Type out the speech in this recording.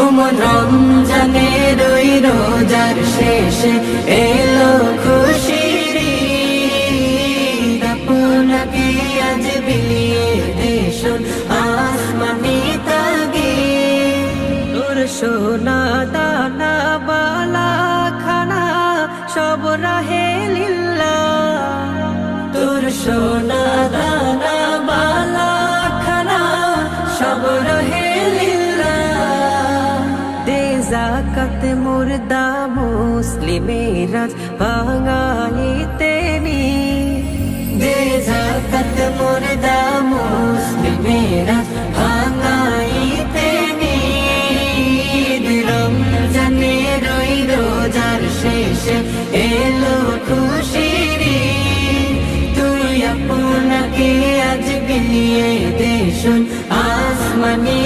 ওমন রমজানের ওই রোজার শেষে এলো খুশির ঈদ, আপনাকে আজ বিলিয়ে দেশুন আসমানি তাগিদ। তোর সোনা দানা বালা খানা সব রাহে লিল্লাহ, তোর সোনা দানা বালা খানা সব রাহে লিল্লাহ। দে যাকাত মুর্দা মুসলিমেরা ভাঙাইতে নি, দে যাকাত মুর্দা মুসলিমেরা ভাঙাইতে নি। রমজানের ওই রোজার শেষে এলো খুশির ঈদ, তুই আপনাকে আজ বিলিয়ে দেশুন আসমানি